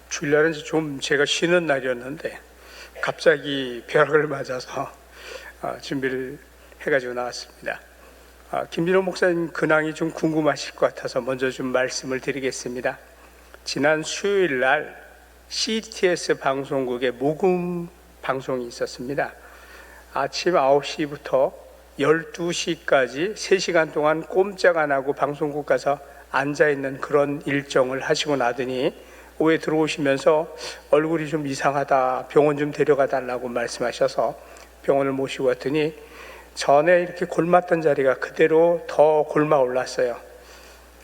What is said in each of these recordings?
주일날은 좀 제가 쉬는 날이었는데 갑자기 벼락을 맞아서 준비를 해가지고 나왔습니다. 김진호 목사님 근황이 좀 궁금하실 것 같아서 먼저 좀 말씀을 드리겠습니다. 지난 수요일 날 CTS 방송국의 모금 방송이 있었습니다. 아침 9시부터 12시까지 3시간 동안 꼼짝 안 하고 방송국 가서 앉아있는 그런 일정을 하시고 나더니 오후에 들어오시면서 얼굴이 좀 이상하다, 병원 좀 데려가 달라고 말씀하셔서 병원을 모시고 왔더니 전에 이렇게 골맞던 자리가 그대로 더 골마 올랐어요.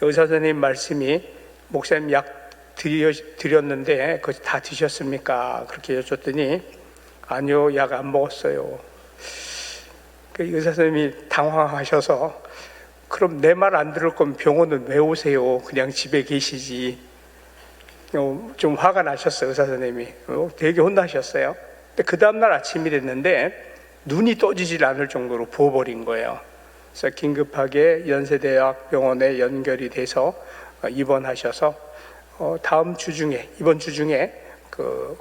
의사 선생님 말씀이 목사님 약 드렸는데 그거 다 드셨습니까? 그렇게 여쭸더니 아니요, 약 안 먹었어요. 의사 선생님이 당황하셔서 그럼 내 말 안 들을 거면 병원은 왜 오세요? 그냥 집에 계시지. 좀 화가 나셨어요, 의사 선생님이. 되게 혼나셨어요. 그 다음날 아침이 됐는데 눈이 떠지질 않을 정도로 부어버린 거예요. 그래서 긴급하게 연세대학 병원에 연결이 돼서 입원하셔서 이번 주 중에 그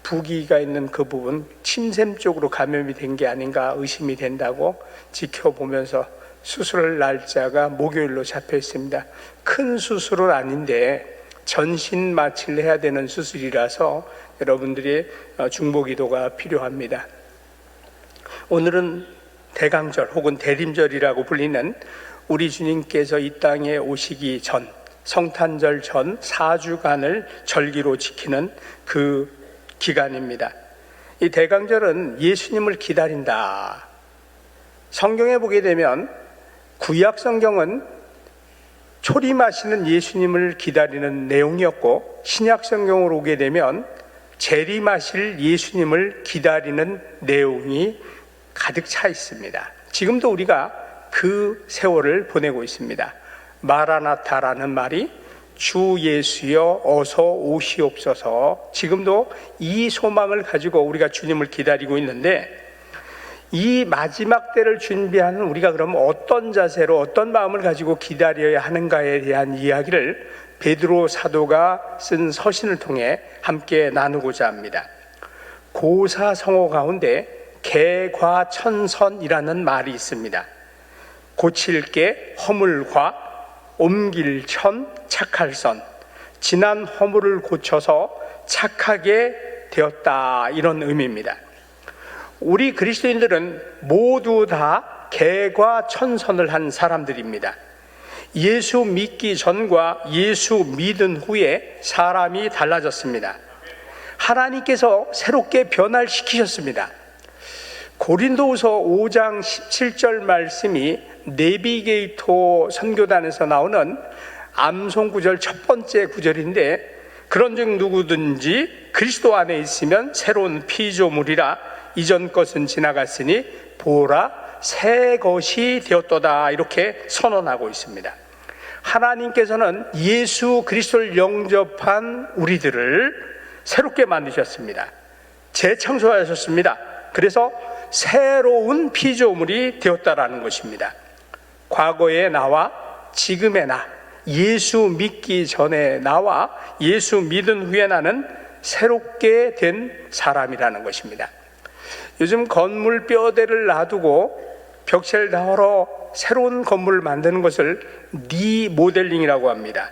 부기가 있는 그 부분 침샘 쪽으로 감염이 된 게 아닌가 의심이 된다고 지켜보면서 수술 날짜가 목요일로 잡혀 있습니다. 큰 수술은 아닌데 전신 마취를 해야 되는 수술이라서 여러분들이 중보기도가 필요합니다. 오늘은 대강절 혹은 대림절이라고 불리는 우리 주님께서 이 땅에 오시기 전 성탄절 전 4주간을 절기로 지키는 그 기간입니다. 이 대강절은 예수님을 기다린다. 성경에 보게 되면 구약 성경은 초림하시는 예수님을 기다리는 내용이었고 신약 성경으로 오게 되면 재림하실 예수님을 기다리는 내용이 가득 차 있습니다. 지금도 우리가 그 세월을 보내고 있습니다. 마라나타라는 말이 주 예수여 어서 오시옵소서. 지금도 이 소망을 가지고 우리가 주님을 기다리고 있는데 이 마지막 때를 준비하는 우리가 그럼 어떤 자세로 어떤 마음을 가지고 기다려야 하는가에 대한 이야기를 베드로 사도가 쓴 서신을 통해 함께 나누고자 합니다. 고사성어 가운데 개과천선이라는 말이 있습니다. 고칠 게 허물과 옮길 천 착할 선, 지난 허물을 고쳐서 착하게 되었다, 이런 의미입니다. 우리 그리스도인들은 모두 다 개과천선을 한 사람들입니다. 예수 믿기 전과 예수 믿은 후에 사람이 달라졌습니다. 하나님께서 새롭게 변화시키셨습니다. 고린도후서 5장 17절 말씀이 내비게이터 선교단에서 나오는 암송 구절 첫 번째 구절인데, 그런즉 누구든지 그리스도 안에 있으면 새로운 피조물이라 이전 것은 지나갔으니 보라 새 것이 되었도다, 이렇게 선언하고 있습니다. 하나님께서는 예수 그리스도를 영접한 우리들을 새롭게 만드셨습니다. 재창조하셨습니다. 그래서 새로운 피조물이 되었다라는 것입니다. 과거의 나와 지금의 나, 예수 믿기 전에 나와 예수 믿은 후에 나는 새롭게 된 사람이라는 것입니다. 요즘 건물 뼈대를 놔두고 벽체를 덜어 새로운 건물을 만드는 것을 리모델링이라고 합니다.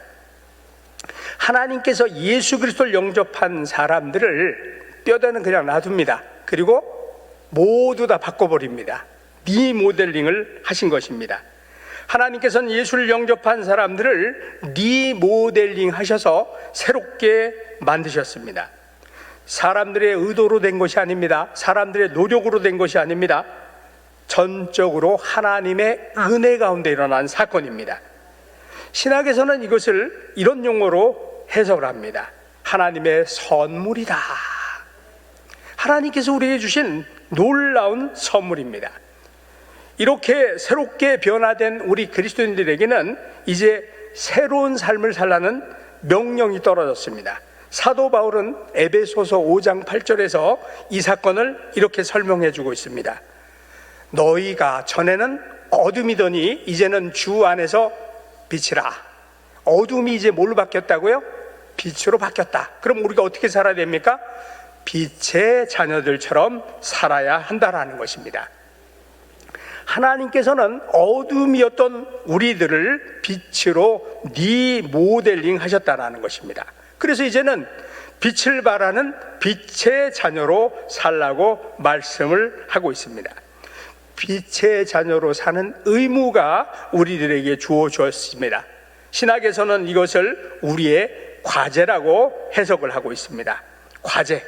하나님께서 예수 그리스도를 영접한 사람들을 뼈대는 그냥 놔둡니다. 그리고 모두 다 바꿔버립니다. 리모델링을 하신 것입니다. 하나님께서는 예수를 영접한 사람들을 리모델링 하셔서 새롭게 만드셨습니다. 사람들의 의도로 된 것이 아닙니다. 사람들의 노력으로 된 것이 아닙니다. 전적으로 하나님의 은혜 가운데 일어난 사건입니다. 신학에서는 이것을 이런 용어로 해석을 합니다. 하나님의 선물이다. 하나님께서 우리에게 주신 놀라운 선물입니다. 이렇게 새롭게 변화된 우리 그리스도인들에게는 이제 새로운 삶을 살라는 명령이 떨어졌습니다. 사도 바울은 에베소서 5장 8절에서 이 사건을 이렇게 설명해 주고 있습니다. 너희가 전에는 어둠이더니 이제는 주 안에서 빛이라. 어둠이 이제 뭘로 바뀌었다고요? 빛으로 바뀌었다. 그럼 우리가 어떻게 살아야 됩니까? 빛의 자녀들처럼 살아야 한다라는 것입니다. 하나님께서는 어둠이었던 우리들을 빛으로 리모델링 하셨다는 것입니다. 그래서 이제는 빛을 발하는 빛의 자녀로 살라고 말씀을 하고 있습니다. 빛의 자녀로 사는 의무가 우리들에게 주어졌습니다. 신학에서는 이것을 우리의 과제라고 해석을 하고 있습니다. 과제.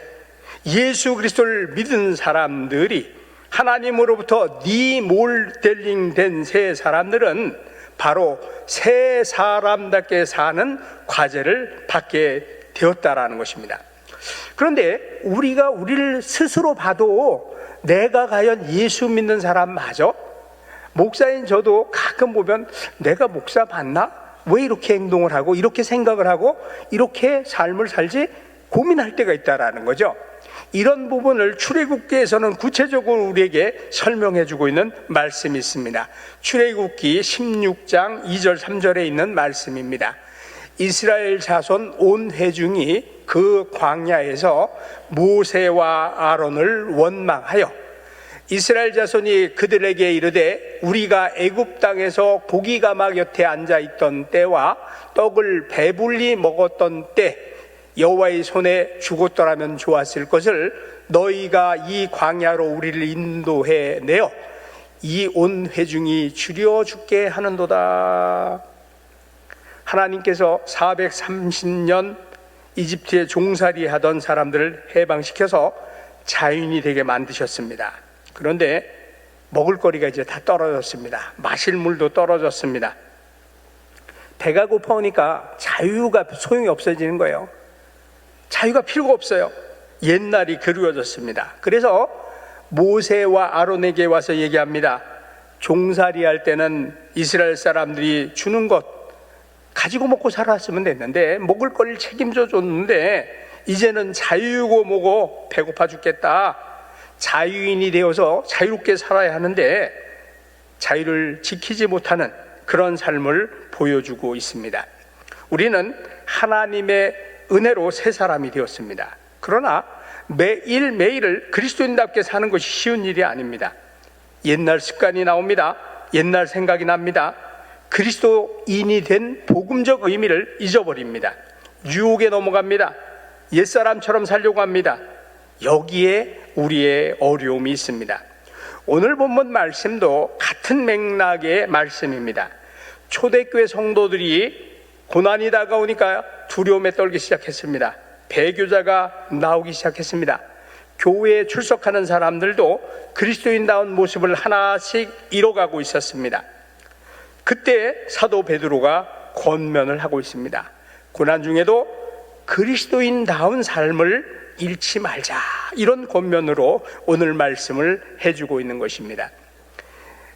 예수 그리스도를 믿은 사람들이, 하나님으로부터 리모델링 된 새 사람들은 바로 새 사람답게 사는 과제를 받게 되었다라는 것입니다. 그런데 우리가 우리를 스스로 봐도 내가 과연 예수 믿는 사람 맞아? 목사인 저도 가끔 보면 내가 목사 맞나? 왜 이렇게 행동을 하고 이렇게 생각을 하고 이렇게 삶을 살지? 고민할 때가 있다라는 거죠. 이런 부분을 출애굽기에서는 구체적으로 우리에게 설명해 주고 있는 말씀이 있습니다. 출애굽기 16장 2절 3절에 있는 말씀입니다. 이스라엘 자손 온 회중이 그 광야에서 모세와 아론을 원망하여 이스라엘 자손이 그들에게 이르되 우리가 애굽 땅에서 고기 가마 곁에 앉아 있던 때와 떡을 배불리 먹었던 때 여호와의 손에 죽었더라면 좋았을 것을 너희가 이 광야로 우리를 인도해 내어 이 온 회중이 줄여 죽게 하는도다. 하나님께서 430년 이집트에 종살이 하던 사람들을 해방시켜서 자유인이 되게 만드셨습니다. 그런데 먹을 거리가 이제 다 떨어졌습니다. 마실 물도 떨어졌습니다. 배가 고파오니까 자유가 소용이 없어지는 거예요. 자유가 필요가 없어요. 옛날이 그리워졌습니다. 그래서 모세와 아론에게 와서 얘기합니다. 종살이 할 때는 이스라엘 사람들이 주는 것 가지고 먹고 살았으면 됐는데 먹을 거리를 책임져 줬는데 이제는 자유고 뭐고 배고파 죽겠다. 자유인이 되어서 자유롭게 살아야 하는데 자유를 지키지 못하는 그런 삶을 보여주고 있습니다. 우리는 하나님의 은혜로 새 사람이 되었습니다. 그러나 매일매일을 그리스도인답게 사는 것이 쉬운 일이 아닙니다. 옛날 습관이 나옵니다. 옛날 생각이 납니다. 그리스도인이 된 복음적 의미를 잊어버립니다. 유혹에 넘어갑니다. 옛사람처럼 살려고 합니다. 여기에 우리의 어려움이 있습니다. 오늘 본문 말씀도 같은 맥락의 말씀입니다. 초대교회 성도들이 고난이 다가오니까 두려움에 떨기 시작했습니다. 배교자가 나오기 시작했습니다. 교회에 출석하는 사람들도 그리스도인다운 모습을 하나씩 잃어가고 있었습니다. 그때 사도 베드로가 권면을 하고 있습니다. 고난 중에도 그리스도인다운 삶을 잃지 말자, 이런 권면으로 오늘 말씀을 해주고 있는 것입니다.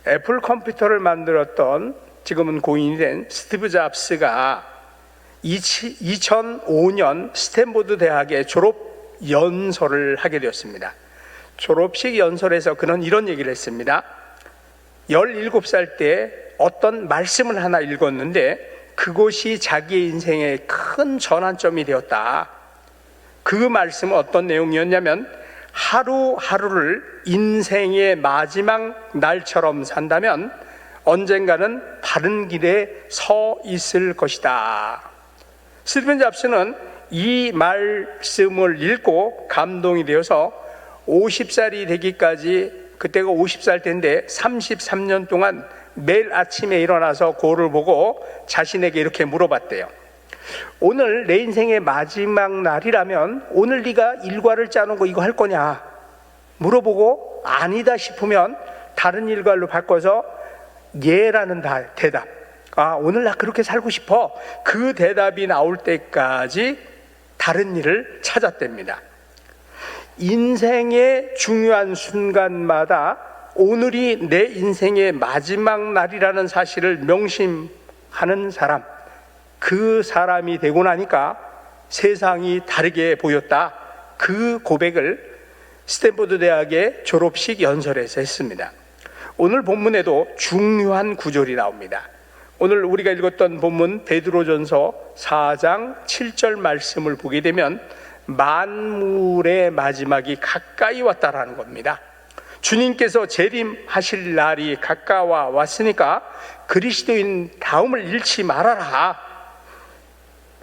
애플 컴퓨터를 만들었던, 지금은 고인이 된 스티브 잡스가 2005년 스탠포드 대학의 졸업 연설을 하게 되었습니다. 졸업식 연설에서 그는 이런 얘기를 했습니다. 17살 때 어떤 말씀을 하나 읽었는데 그것이 자기의 인생의 큰 전환점이 되었다. 그 말씀은 어떤 내용이었냐면, 하루하루를 인생의 마지막 날처럼 산다면 언젠가는 바른 길에 서 있을 것이다. 스티븐 잡스는 이 말씀을 읽고 감동이 되어서 50살이 되기까지, 그때가 50살 때인데 33년 동안 매일 아침에 일어나서 거울을 보고 자신에게 이렇게 물어봤대요. 오늘 내 인생의 마지막 날이라면 오늘 네가 일과를 짜놓은 거 이거 할 거냐 물어보고, 아니다 싶으면 다른 일과로 바꿔서 예라는 대답, 오늘 나 그렇게 살고 싶어, 그 대답이 나올 때까지 다른 일을 찾았답니다. 인생의 중요한 순간마다 오늘이 내 인생의 마지막 날이라는 사실을 명심하는 사람, 그 사람이 되고 나니까 세상이 다르게 보였다. 그 고백을 스탠포드 대학의 졸업식 연설에서 했습니다. 오늘 본문에도 중요한 구절이 나옵니다. 오늘 우리가 읽었던 본문 베드로전서 4장 7절 말씀을 보게 되면 만물의 마지막이 가까이 왔다라는 겁니다. 주님께서 재림하실 날이 가까워 왔으니까 그리스도인 다움을 잃지 말아라.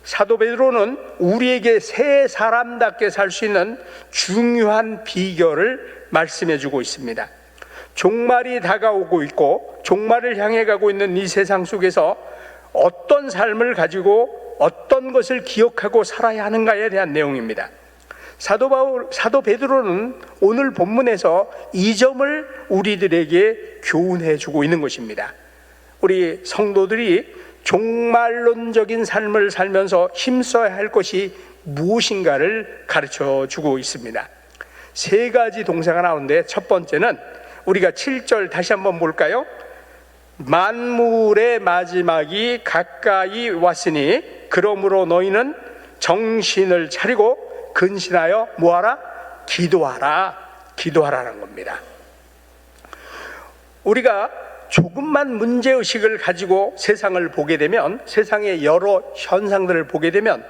사도 베드로는 우리에게 새 사람답게 살 수 있는 중요한 비결을 말씀해 주고 있습니다. 종말이 다가오고 있고 종말을 향해 가고 있는 이 세상 속에서 어떤 삶을 가지고 어떤 것을 기억하고 살아야 하는가에 대한 내용입니다. 사도 베드로는 오늘 본문에서 이 점을 우리들에게 교훈해 주고 있는 것입니다. 우리 성도들이 종말론적인 삶을 살면서 힘써야 할 것이 무엇인가를 가르쳐 주고 있습니다. 세 가지 동사가 나오는데 첫 번째는 우리가 7절 다시 한번 볼까요? 만물의 마지막이 가까이 왔으니 그러므로 너희는 정신을 차리고 근신하여 뭐하라? 기도하라는 겁니다. 우리가 조금만 문제의식을 가지고 세상을 보게 되면, 세상의 여러 현상들을 보게 되면,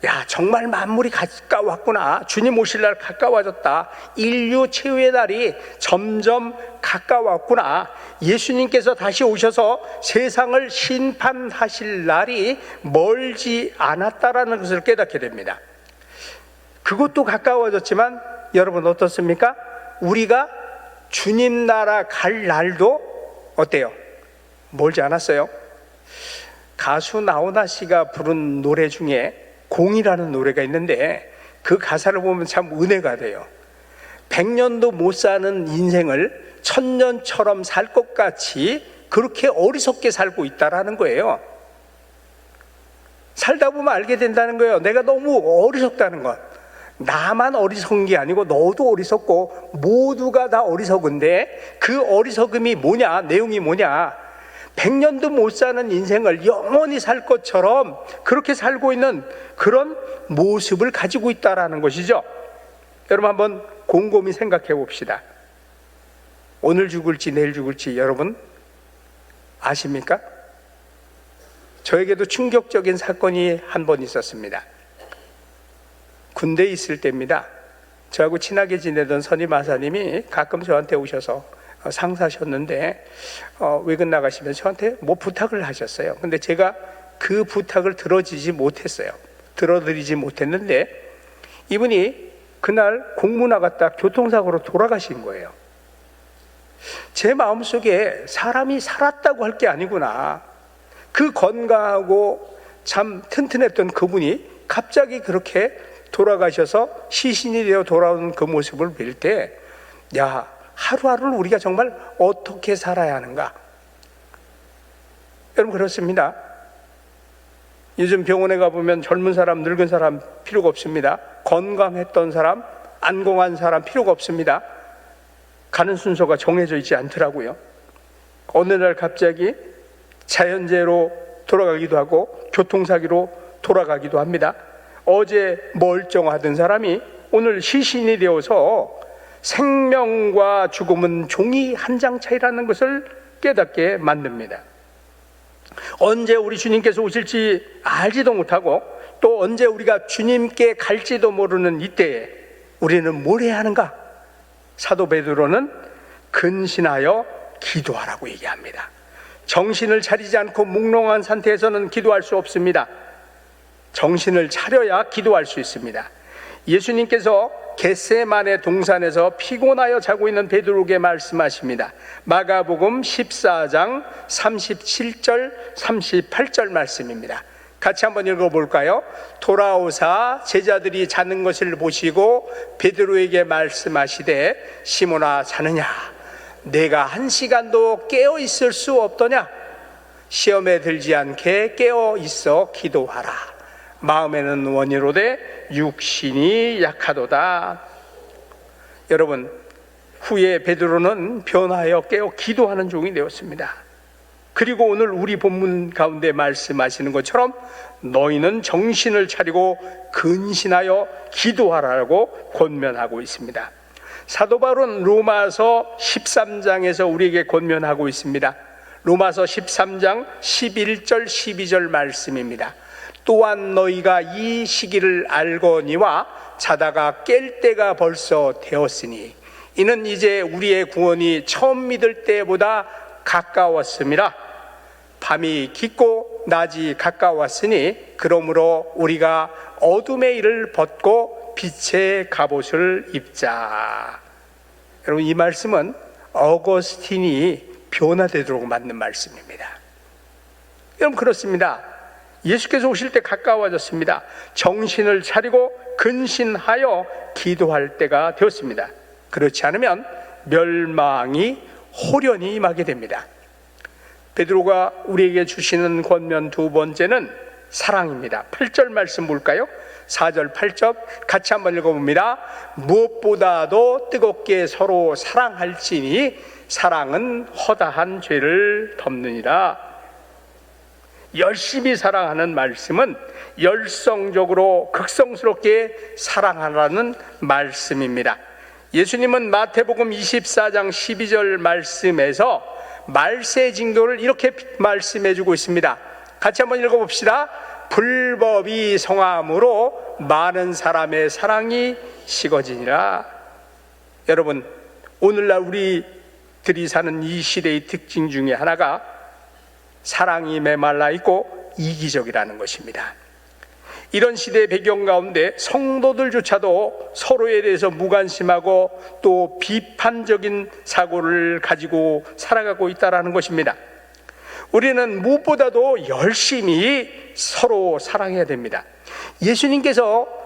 야, 정말 만물이 가까웠구나, 주님 오실 날 가까워졌다, 인류 최후의 날이 점점 가까웠구나, 예수님께서 다시 오셔서 세상을 심판하실 날이 멀지 않았다라는 것을 깨닫게 됩니다. 그것도 가까워졌지만 여러분 어떻습니까? 우리가 주님 나라 갈 날도 어때요? 멀지 않았어요. 가수 나훈아 씨가 부른 노래 중에 공이라는 노래가 있는데 그 가사를 보면 참 은혜가 돼요. 100년도 못 사는 인생을 1000년처럼 살 것 같이 그렇게 어리석게 살고 있다라는 거예요. 살다 보면 알게 된다는 거예요. 내가 너무 어리석다는 것. 나만 어리석은 게 아니고 너도 어리석고 모두가 다 어리석은데 그 어리석음이 뭐냐? 내용이 뭐냐? 100년도 못 사는 인생을 영원히 살 것처럼 그렇게 살고 있는 그런 모습을 가지고 있다라는 것이죠. 여러분 한번 곰곰이 생각해 봅시다. 오늘 죽을지 내일 죽을지 여러분 아십니까? 저에게도 충격적인 사건이 한 번 있었습니다. 군대에 있을 때입니다. 저하고 친하게 지내던 선임 마사님이 가끔 저한테 오셔서 상사셨는데 외근 나가시면 저한테 뭐 부탁을 하셨어요. 근데 제가 그 부탁을 들어드리지 못했는데 이분이 그날 공무 나갔다 교통사고로 돌아가신 거예요. 제 마음속에 사람이 살았다고 할 게 아니구나, 그 건강하고 참 튼튼했던 그분이 갑자기 그렇게 돌아가셔서 시신이 되어 돌아오는 그 모습을 볼 때, 야, 하루하루를 우리가 정말 어떻게 살아야 하는가? 여러분 그렇습니다. 요즘 병원에 가보면 젊은 사람, 늙은 사람 필요가 없습니다. 건강했던 사람, 안공한 사람 필요가 없습니다. 가는 순서가 정해져 있지 않더라고요. 어느 날 갑자기 자연재해로 돌아가기도 하고 교통사고로 돌아가기도 합니다. 어제 멀쩡하던 사람이 오늘 시신이 되어서 생명과 죽음은 종이 한 장 차이라는 것을 깨닫게 만듭니다. 언제 우리 주님께서 오실지 알지도 못하고 또 언제 우리가 주님께 갈지도 모르는 이때에 우리는 뭘 해야 하는가? 사도 베드로는 근신하여 기도하라고 얘기합니다. 정신을 차리지 않고 몽롱한 상태에서는 기도할 수 없습니다. 정신을 차려야 기도할 수 있습니다. 예수님께서 겟세마네 동산에서 피곤하여 자고 있는 베드로에게 말씀하십니다. 마가복음 14장 37절 38절 말씀입니다. 같이 한번 읽어볼까요? 돌아오사 제자들이 자는 것을 보시고 베드로에게 말씀하시되 시몬아 자느냐? 내가 1시간도 깨어 있을 수 없더냐? 시험에 들지 않게 깨어 있어 기도하라. 마음에는 원이로되 육신이 약하도다. 여러분, 후에 베드로는 변화하여 깨어 기도하는 종이 되었습니다. 그리고 오늘 우리 본문 가운데 말씀하시는 것처럼 너희는 정신을 차리고 근신하여 기도하라고 권면하고 있습니다. 사도 바울은 로마서 13장에서 우리에게 권면하고 있습니다. 로마서 13장 11절 12절 말씀입니다. 또한 너희가 이 시기를 알거니와 자다가 깰 때가 벌써 되었으니 이는 이제 우리의 구원이 처음 믿을 때보다 가까웠음이라. 밤이 깊고 낮이 가까웠으니 그러므로 우리가 어둠의 일을 벗고 빛의 갑옷을 입자. 여러분, 이 말씀은 어거스틴이 변화되도록 만든 말씀입니다. 여러분, 그렇습니다. 예수께서 오실 때 가까워졌습니다. 정신을 차리고 근신하여 기도할 때가 되었습니다. 그렇지 않으면 멸망이 호련히 임하게 됩니다. 베드로가 우리에게 주시는 권면 두 번째는 사랑입니다. 8절 말씀 볼까요? 4절 8절 같이 한번 읽어봅니다. 무엇보다도 뜨겁게 서로 사랑할지니 사랑은 허다한 죄를 덮느니라. 열심히 사랑하는 말씀은 열성적으로 극성스럽게 사랑하라는 말씀입니다. 예수님은 마태복음 24장 12절 말씀에서 말세징도를 이렇게 말씀해주고 있습니다. 같이 한번 읽어봅시다. 불법이 성함으로 많은 사람의 사랑이 식어지니라. 여러분, 오늘날 우리들이 사는 이 시대의 특징 중에 하나가 사랑이 메말라 있고 이기적이라는 것입니다. 이런 시대의 배경 가운데 성도들조차도 서로에 대해서 무관심하고 또 비판적인 사고를 가지고 살아가고 있다는 것입니다. 우리는 무엇보다도 열심히 서로 사랑해야 됩니다. 예수님께서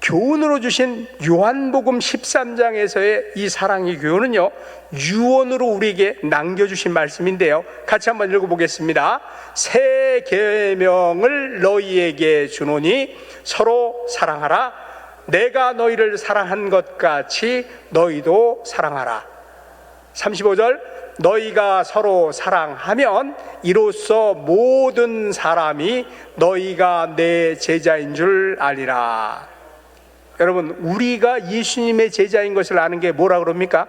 교훈으로 주신 요한복음 13장에서의 이 사랑의 교훈은요, 유언으로 우리에게 남겨주신 말씀인데요, 같이 한번 읽어보겠습니다. 새 계명을 너희에게 주노니 서로 사랑하라. 내가 너희를 사랑한 것 같이 너희도 사랑하라. 35절 너희가 서로 사랑하면 이로써 모든 사람이 너희가 내 제자인 줄 아리라. 여러분, 우리가 예수님의 제자인 것을 아는 게 뭐라 그럽니까?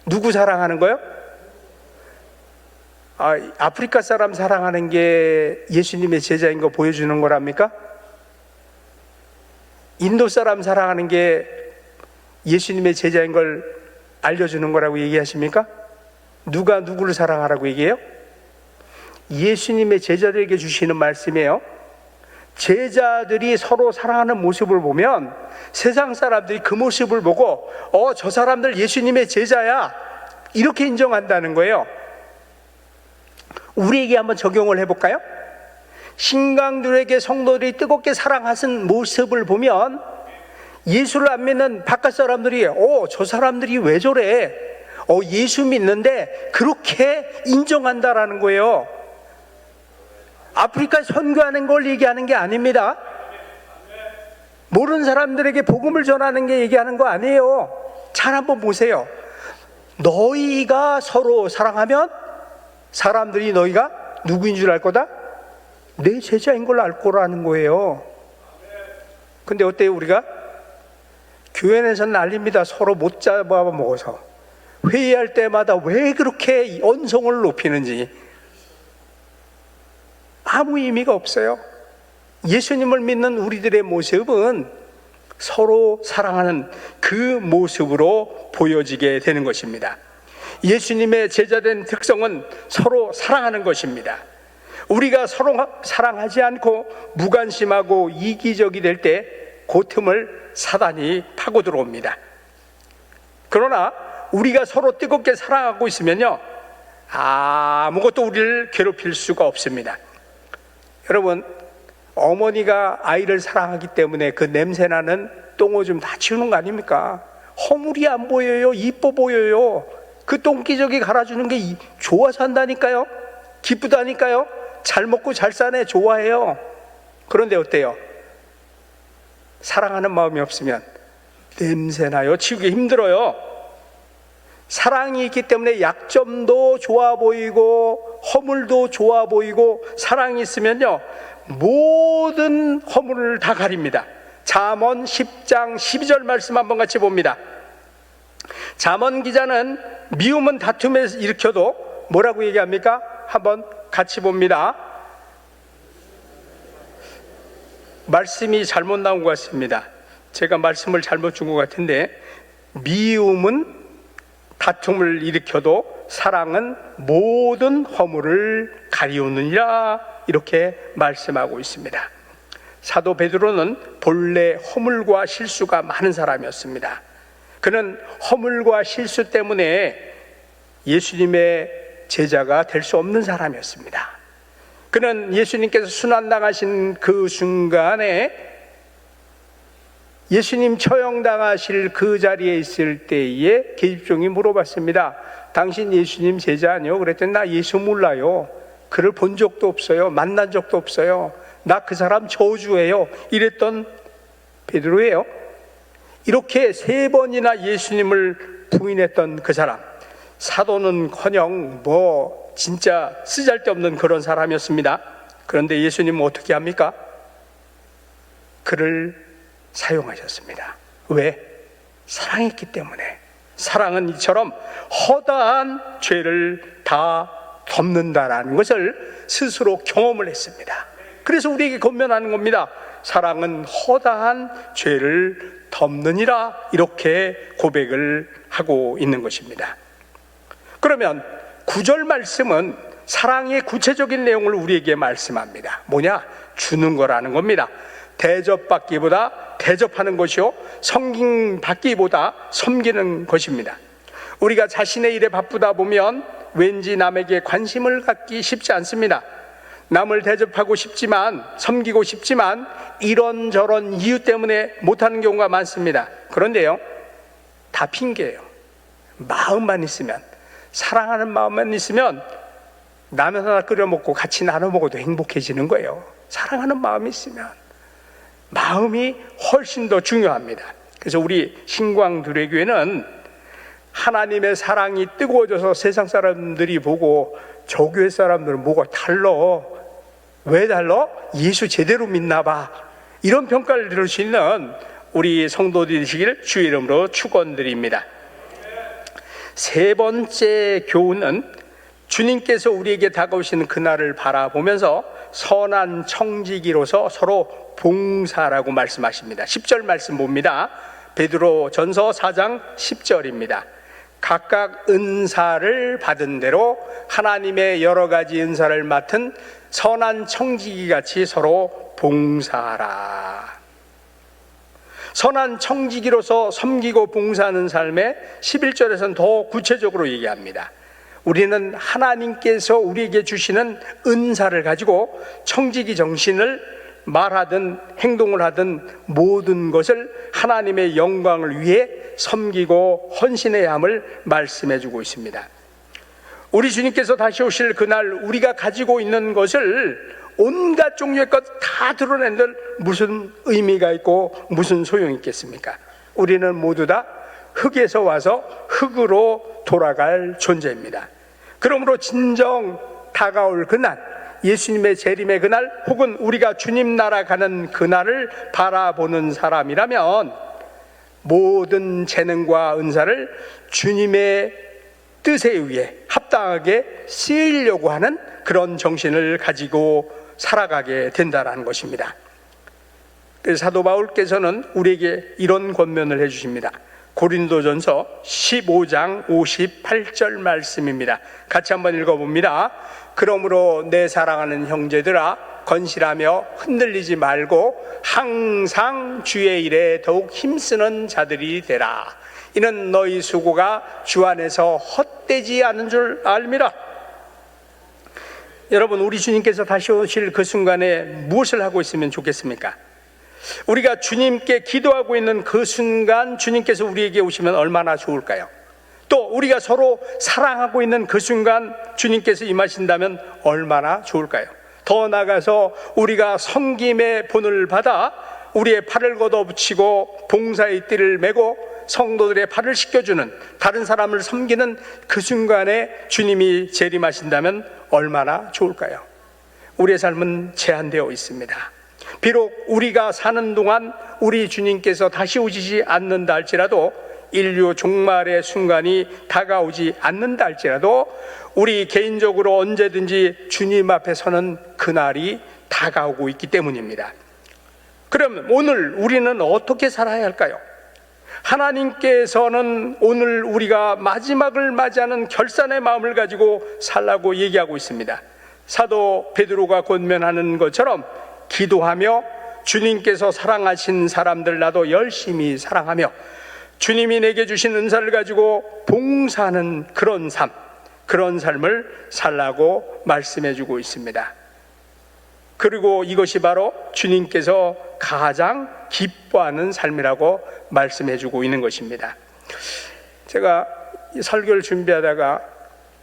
누구 사랑하는 거요? 아프리카 사람 사랑하는 게 예수님의 제자인 거 보여주는 거랍니까? 인도 사람 사랑하는 게 예수님의 제자인 걸 알려주는 거라고 얘기하십니까? 누가 누구를 사랑하라고 얘기해요? 예수님의 제자들에게 주시는 말씀이에요. 제자들이 서로 사랑하는 모습을 보면 세상 사람들이 그 모습을 보고 저 사람들 예수님의 제자야, 이렇게 인정한다는 거예요. 우리에게 한번 적용을 해볼까요? 신강들에게 성도들이 뜨겁게 사랑하는 모습을 보면 예수를 안 믿는 바깥 사람들이 저 사람들이 왜 저래? 예수 믿는데 그렇게 인정한다라는 거예요. 아프리카 선교하는 걸 얘기하는 게 아닙니다. 모르는 사람들에게 복음을 전하는 게 얘기하는 거 아니에요. 잘 한번 보세요. 너희가 서로 사랑하면 사람들이 너희가 누구인 줄 알 거다? 내 제자인 걸 알 거라는 거예요. 근데 어때요? 우리가 교회 내에서 난립니다. 서로 못 잡아 먹어서. 회의할 때마다 왜 그렇게 언성을 높이는지 아무 의미가 없어요. 예수님을 믿는 우리들의 모습은 서로 사랑하는 그 모습으로 보여지게 되는 것입니다. 예수님의 제자된 특성은 서로 사랑하는 것입니다. 우리가 서로 사랑하지 않고 무관심하고 이기적이 될 때 그 틈을 사단이 파고 들어옵니다. 그러나 우리가 서로 뜨겁게 사랑하고 있으면요, 아무것도 우리를 괴롭힐 수가 없습니다. 여러분, 어머니가 아이를 사랑하기 때문에 그 냄새나는 똥오줌 다 치우는 거 아닙니까? 허물이 안 보여요. 이뻐 보여요. 그 똥기저귀 갈아주는 게 좋아서 한다니까요. 기쁘다니까요. 잘 먹고 잘 사네, 좋아해요. 그런데 어때요? 사랑하는 마음이 없으면 냄새나요. 치우기 힘들어요. 사랑이 있기 때문에 약점도 좋아 보이고 허물도 좋아 보이고, 사랑이 있으면요 모든 허물을 다 가립니다. 잠언 10장 12절 말씀 한번 같이 봅니다. 잠언 기자는 미움은 다툼에 일으켜도 뭐라고 얘기합니까? 한번 같이 봅니다. 말씀이 잘못 나온 것 같습니다. 제가 말씀을 잘못 준 것 같은데, 미움은 다툼을 일으켜도 사랑은 모든 허물을 가리우느니라, 이렇게 말씀하고 있습니다. 사도 베드로는 본래 허물과 실수가 많은 사람이었습니다. 그는 허물과 실수 때문에 예수님의 제자가 될 수 없는 사람이었습니다. 그는 예수님께서 순환당하신 그 순간에 예수님 처형당하실 그 자리에 있을 때에 계집종이 물어봤습니다. 당신 예수님 제자 아니요? 그랬더니 나 예수 몰라요. 그를 본 적도 없어요. 만난 적도 없어요. 나 그 사람 저주해요. 이랬던 베드로예요. 이렇게 3번이나 예수님을 부인했던 그 사람, 사도는커녕 진짜 쓰잘데없는 그런 사람이었습니다. 그런데 예수님은 어떻게 합니까? 그를 사용하셨습니다. 왜? 사랑했기 때문에. 사랑은 이처럼 허다한 죄를 다 덮는다라는 것을 스스로 경험을 했습니다. 그래서 우리에게 권면하는 겁니다. 사랑은 허다한 죄를 덮느니라, 이렇게 고백을 하고 있는 것입니다. 그러면 9절 말씀은 사랑의 구체적인 내용을 우리에게 말씀합니다. 뭐냐? 주는 거라는 겁니다. 대접받기보다 대접하는 것이요, 섬김받기보다 섬기는 것입니다. 우리가 자신의 일에 바쁘다 보면 왠지 남에게 관심을 갖기 쉽지 않습니다. 남을 대접하고 싶지만, 섬기고 싶지만 이런저런 이유 때문에 못하는 경우가 많습니다. 그런데요, 다 핑계예요. 마음만 있으면, 사랑하는 마음만 있으면 라면 하나 끓여 먹고 같이 나눠 먹어도 행복해지는 거예요. 사랑하는 마음이 있으면. 마음이 훨씬 더 중요합니다. 그래서 우리 신광두레교회는 하나님의 사랑이 뜨거워져서 세상 사람들이 보고 저 교회 사람들은 뭐가 달라? 왜 달라? 예수 제대로 믿나 봐. 이런 평가를 들을 수 있는 우리 성도들이 되시기를 주의 이름으로 축원드립니다. 3번째 교훈은 주님께서 우리에게 다가오시는 그날을 바라보면서 선한 청지기로서 서로 봉사라고 말씀하십니다. 10절 말씀 봅니다. 베드로 전서 4장 10절입니다. 각각 은사를 받은 대로 하나님의 여러 가지 은사를 맡은 선한 청지기 같이 서로 봉사하라. 선한 청지기로서 섬기고 봉사하는 삶에 11절에서는 더 구체적으로 얘기합니다. 우리는 하나님께서 우리에게 주시는 은사를 가지고 청지기 정신을 말하든 행동을 하든 모든 것을 하나님의 영광을 위해 섬기고 헌신해야 함을 말씀해 주고 있습니다. 우리 주님께서 다시 오실 그날 우리가 가지고 있는 것을 온갖 종류의 것 다 드러낸들 무슨 의미가 있고 무슨 소용이 있겠습니까? 우리는 모두 다 흙에서 와서 흙으로 돌아갈 존재입니다. 그러므로 진정 다가올 그날, 예수님의 재림의 그날, 혹은 우리가 주님 나라 가는 그날을 바라보는 사람이라면 모든 재능과 은사를 주님의 뜻에 의해 합당하게 쓰이려고 하는 그런 정신을 가지고 살아가게 된다는 것입니다. 그래서 사도 바울께서는 우리에게 이런 권면을 해주십니다. 고린도전서 15장 58절 말씀입니다. 같이 한번 읽어봅니다. 그러므로 내 사랑하는 형제들아, 건실하며 흔들리지 말고 항상 주의 일에 더욱 힘쓰는 자들이 되라. 이는 너희 수고가 주 안에서 헛되지 않은 줄 알미라. 여러분, 우리 주님께서 다시 오실 그 순간에 무엇을 하고 있으면 좋겠습니까? 우리가 주님께 기도하고 있는 그 순간 주님께서 우리에게 오시면 얼마나 좋을까요? 또 우리가 서로 사랑하고 있는 그 순간 주님께서 임하신다면 얼마나 좋을까요? 더 나아가서 우리가 섬김의 본을 받아 우리의 팔을 걷어붙이고 봉사의 띠를 메고 성도들의 발을 씻겨주는, 다른 사람을 섬기는 그 순간에 주님이 재림하신다면 얼마나 좋을까요? 우리의 삶은 제한되어 있습니다. 비록 우리가 사는 동안 우리 주님께서 다시 오시지 않는다 할지라도 인류 종말의 순간이 다가오지 않는다 할지라도 우리 개인적으로 언제든지 주님 앞에 서는 그날이 다가오고 있기 때문입니다. 그럼 오늘 우리는 어떻게 살아야 할까요? 하나님께서는 오늘 우리가 마지막을 맞이하는 결산의 마음을 가지고 살라고 얘기하고 있습니다. 사도 베드로가 권면하는 것처럼 기도하며 주님께서 사랑하신 사람들 나도 열심히 사랑하며 주님이 내게 주신 은사를 가지고 봉사하는 그런 삶, 그런 삶을 살라고 말씀해 주고 있습니다. 그리고 이것이 바로 주님께서 가장 기뻐하는 삶이라고 말씀해 주고 있는 것입니다. 제가 설교를 준비하다가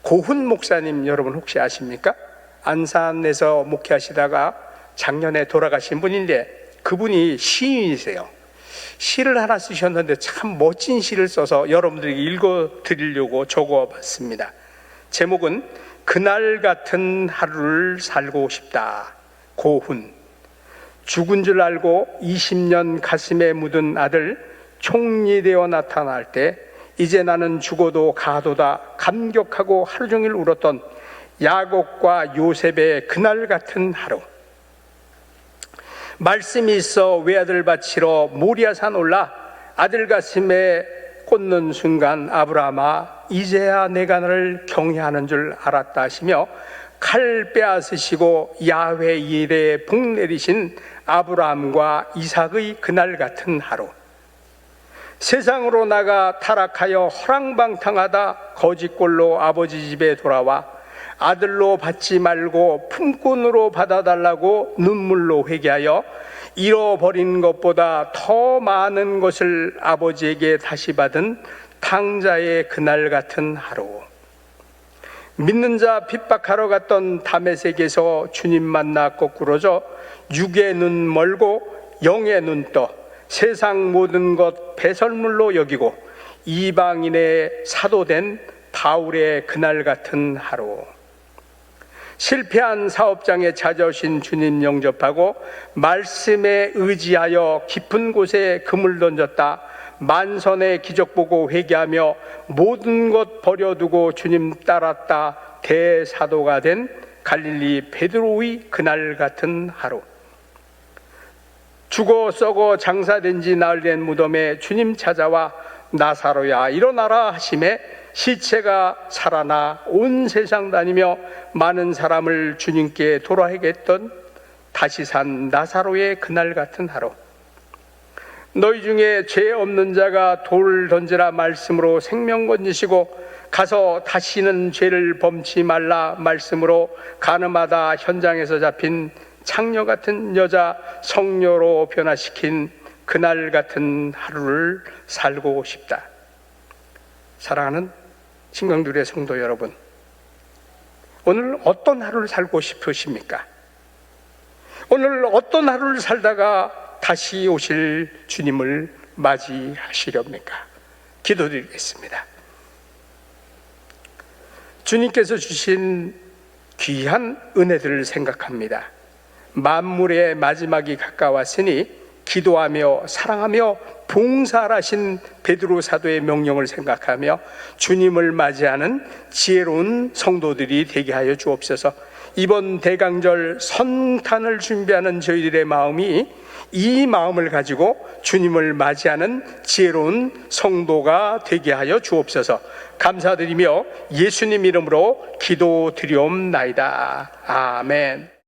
고훈 목사님 여러분 혹시 아십니까? 안산에서 목회하시다가 작년에 돌아가신 분인데 그분이 시인이세요. 시를 하나 쓰셨는데 참 멋진 시를 써서 여러분들에게 읽어드리려고 적어봤습니다. 제목은 그날 같은 하루를 살고 싶다. 고훈. 죽은 줄 알고 20년 가슴에 묻은 아들 총리되어 나타날 때 이제 나는 죽어도 가도다 감격하고 하루 종일 울었던 야곱과 요셉의 그날 같은 하루. 말씀이 있어 외아들 바치러 모리아산 올라 아들 가슴에 꽂는 순간 아브라함아 이제야 내가 너를 경외하는 줄 알았다 하시며 칼 빼앗으시고 야훼 일에 복 내리신 아브라함과 이삭의 그날 같은 하루. 세상으로 나가 타락하여 허랑방탕하다 거짓골로 아버지 집에 돌아와 아들로 받지 말고 품꾼으로 받아달라고 눈물로 회개하여 잃어버린 것보다 더 많은 것을 아버지에게 다시 받은 탕자의 그날 같은 하루. 믿는 자 핍박하러 갔던 다메섹에서 주님 만나 거꾸로져 육의 눈 멀고 영의 눈 떠 세상 모든 것 배설물로 여기고 이방인의 사도된 바울의 그날 같은 하루. 실패한 사업장에 찾아오신 주님 영접하고 말씀에 의지하여 깊은 곳에 금을 던졌다 만선의 기적 보고 회개하며 모든 것 버려두고 주님 따랐다 대사도가 된 갈릴리 베드로의 그날 같은 하루. 죽어 썩어 장사된 지 나흘 된 무덤에 주님 찾아와 나사로야 일어나라 하심에 시체가 살아나 온 세상 다니며 많은 사람을 주님께 돌아오게 했던 다시 산 나사로의 그날 같은 하루. 너희 중에 죄 없는 자가 돌을 던지라 말씀으로 생명 건지시고 가서 다시는 죄를 범치 말라 말씀으로 가늠하다 현장에서 잡힌 창녀 같은 여자 성녀로 변화시킨 그날 같은 하루를 살고 싶다. 사랑하는 신강들의 성도 여러분, 오늘 어떤 하루를 살고 싶으십니까? 오늘 어떤 하루를 살다가 다시 오실 주님을 맞이하시렵니까? 기도드리겠습니다. 주님께서 주신 귀한 은혜들을 생각합니다. 만물의 마지막이 가까웠으니 기도하며 사랑하며 봉사하신 베드로 사도의 명령을 생각하며 주님을 맞이하는 지혜로운 성도들이 되게 하여 주옵소서. 이번 대강절 성탄을 준비하는 저희들의 마음이 이 마음을 가지고 주님을 맞이하는 지혜로운 성도가 되게 하여 주옵소서. 감사드리며 예수님 이름으로 기도드리옵나이다. 아멘.